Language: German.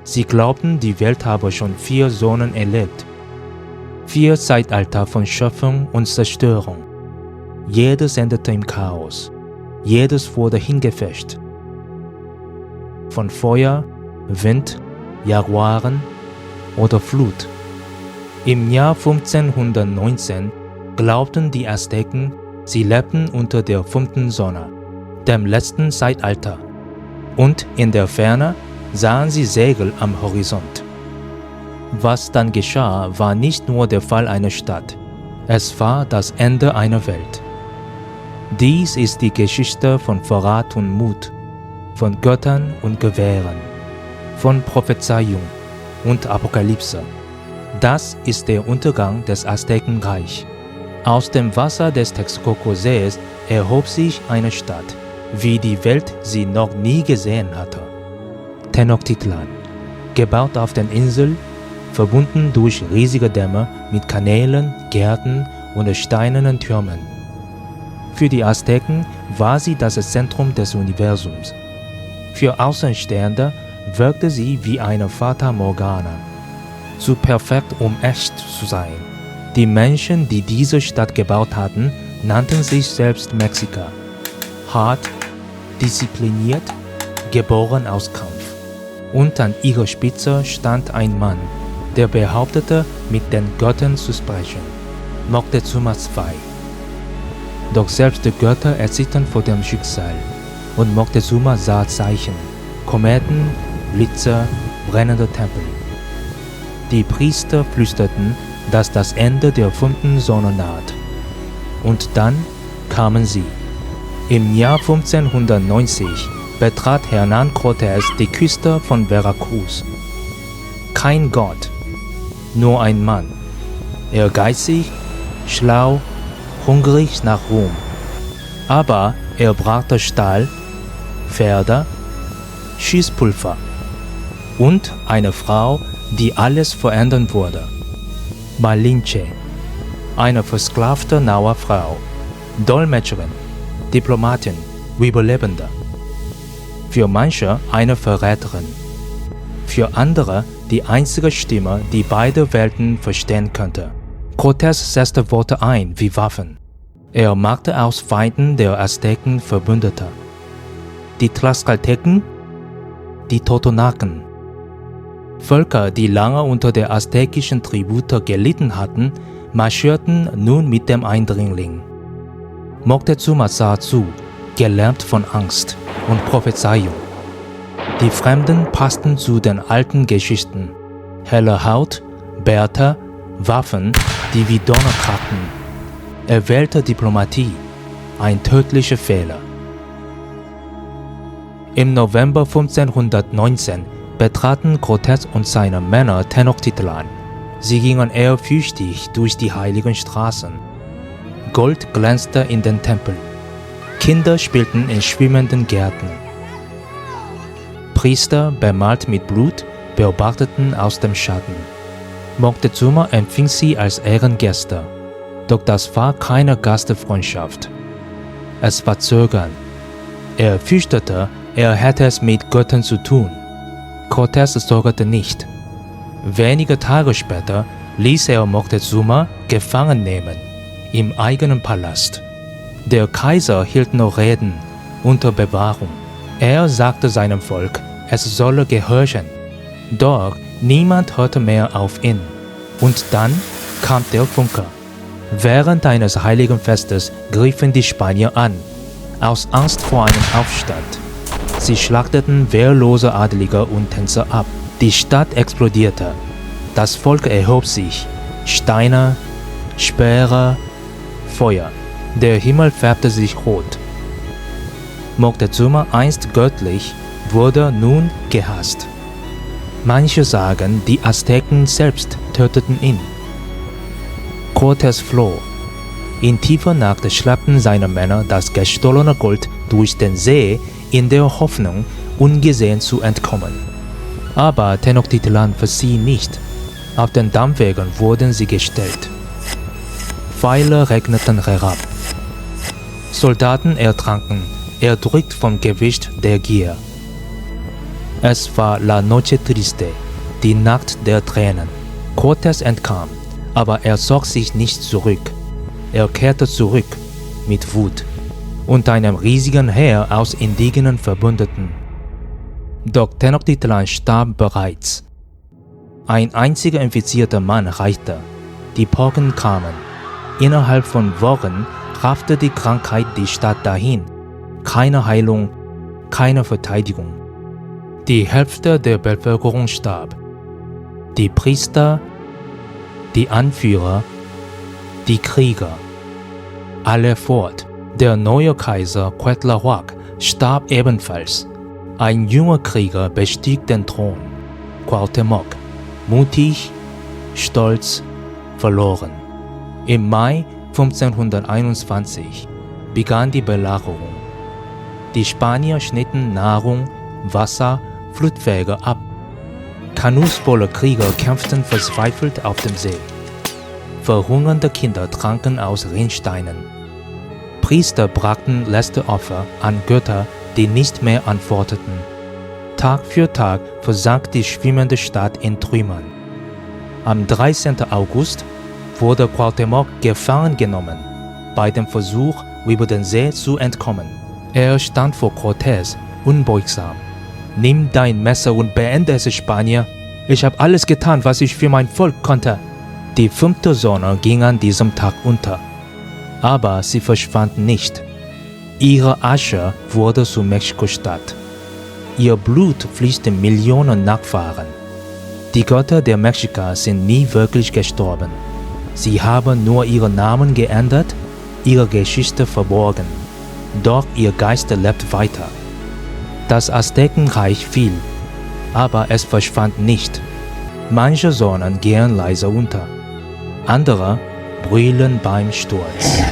Sie glaubten, die Welt habe schon 4 Zonen erlebt. 4 Zeitalter von Schöpfung und Zerstörung. Jedes endete im Chaos. Jedes wurde hingefecht. Von Feuer, Wind, Jaguaren oder Flut. Im Jahr 1519 glaubten die Azteken, sie lebten unter der 5. Sonne, dem letzten Zeitalter. Und in der Ferne sahen sie Segel am Horizont. Was dann geschah, war nicht nur der Fall einer Stadt. Es war das Ende einer Welt. Dies ist die Geschichte von Verrat und Mut, von Göttern und Gewehren, von Prophezeiung und Apokalypse. Das ist der Untergang des Aztekenreich. Aus dem Wasser des Texcoco-Sees erhob sich eine Stadt, wie die Welt sie noch nie gesehen hatte. Tenochtitlan, gebaut auf den Inseln, verbunden durch riesige Dämme mit Kanälen, Gärten und steinernen Türmen. Für die Azteken war sie das Zentrum des Universums. Für Außenstehende wirkte sie wie eine Fata Morgana, zu perfekt, um echt zu sein. Die Menschen, die diese Stadt gebaut hatten, nannten sich selbst Mexiker. Hart, diszipliniert, geboren aus Kampf. Und an ihrer Spitze stand ein Mann, der behauptete, mit den Göttern zu sprechen. Moctezuma II. Doch selbst die Götter erzitterten vor dem Schicksal. Und Moctezuma sah Zeichen, Kometen, Blitze, brennende Tempel. Die Priester flüsterten, dass das Ende der 5. Sonne naht. Und dann kamen sie. Im Jahr 1590 betrat Hernán Cortés die Küste von Veracruz. Kein Gott, nur ein Mann. Ehrgeizig, schlau, hungrig nach Ruhm. Aber er brachte Stahl, Pferde, Schießpulver und eine Frau, die alles verändern würde. Malinche, eine versklavte Nauer-Frau, Dolmetscherin, Diplomatin, Überlebende. Für manche eine Verräterin. Für andere die einzige Stimme, die beide Welten verstehen könnte. Cortés setzte Worte ein wie Waffen. Er machte aus Feinden der Azteken Verbündete. Die Tlaxcalteken, die Totonaken. Völker, die lange unter der aztekischen Tribute gelitten hatten, marschierten nun mit dem Eindringling. Moctezuma sah zu, gelähmt von Angst und Prophezeiung. Die Fremden passten zu den alten Geschichten. Helle Haut, Bärte, Waffen, die wie Donner krachten. Er wählte Diplomatie, ein tödlicher Fehler. Im November 1519 betraten Cortés und seine Männer Tenochtitlan. Sie gingen ehrfürchtig durch die heiligen Straßen. Gold glänzte in den Tempeln. Kinder spielten in schwimmenden Gärten. Priester, bemalt mit Blut, beobachteten aus dem Schatten. Moctezuma empfing sie als Ehrengäste. Doch das war keine Gastfreundschaft. Es war Zögern. Er fürchtete, er hätte es mit Göttern zu tun. Cortés zögerte nicht. Wenige Tage später ließ er Moctezuma gefangen nehmen, im eigenen Palast. Der Kaiser hielt noch Reden unter Bewahrung. Er sagte seinem Volk, es solle gehorchen. Doch niemand hörte mehr auf ihn. Und dann kam der Funke. Während eines heiligen Festes griffen die Spanier an, aus Angst vor einem Aufstand. Sie schlachteten wehrlose Adelige und Tänzer ab. Die Stadt explodierte. Das Volk erhob sich. Steine, Speere, Feuer. Der Himmel färbte sich rot. Moctezuma, einst göttlich, wurde nun gehasst. Manche sagen, die Azteken selbst töteten ihn. Cortés floh. In tiefer Nacht schleppten seine Männer das gestohlene Gold durch den See in der Hoffnung, ungesehen zu entkommen. Aber Tenochtitlan verfiel nicht. Auf den Dampfwegen wurden sie gestellt. Pfeile regneten herab. Soldaten ertranken, erdrückt vom Gewicht der Gier. Es war La Noche Triste, die Nacht der Tränen. Cortés entkam, aber er zog sich nicht zurück. Er kehrte zurück mit Wut und einem riesigen Heer aus indigenen Verbündeten. Doch Tenochtitlan starb bereits. Ein einziger infizierter Mann reichte. Die Pocken kamen. Innerhalb von Wochen raffte die Krankheit die Stadt dahin. Keine Heilung, keine Verteidigung. Die Hälfte der Bevölkerung starb. Die Priester, die Anführer, die Krieger. Alle fort. Der neue Kaiser Cuitlahuac starb ebenfalls. Ein junger Krieger bestieg den Thron. Cuauhtémoc. Mutig, stolz, verloren. Im Mai 1521 begann die Belagerung. Die Spanier schnitten Nahrung, Wasser, Flutwege ab. Kanus voller Krieger kämpften verzweifelt auf dem See. Verhungernde Kinder tranken aus Rinnsteinen. Priester brachten letzte Opfer an Götter, die nicht mehr antworteten. Tag für Tag versank die schwimmende Stadt in Trümmern. Am 13. August wurde Cuauhtémoc gefangen genommen, bei dem Versuch, über den See zu entkommen. Er stand vor Cortés, unbeugsam. »Nimm dein Messer und beende es, Spanier! Ich habe alles getan, was ich für mein Volk konnte!« Die 5. Sonne ging an diesem Tag unter. Aber sie verschwand nicht. Ihre Asche wurde zu Mexiko-Stadt. Ihr Blut fließt Millionen Nachfahren. Die Götter der Mexiker sind nie wirklich gestorben. Sie haben nur ihren Namen geändert, ihre Geschichte verborgen. Doch ihr Geist lebt weiter. Das Aztekenreich fiel, aber es verschwand nicht. Manche Sonnen gehen leise unter, andere brüllen beim Sturz.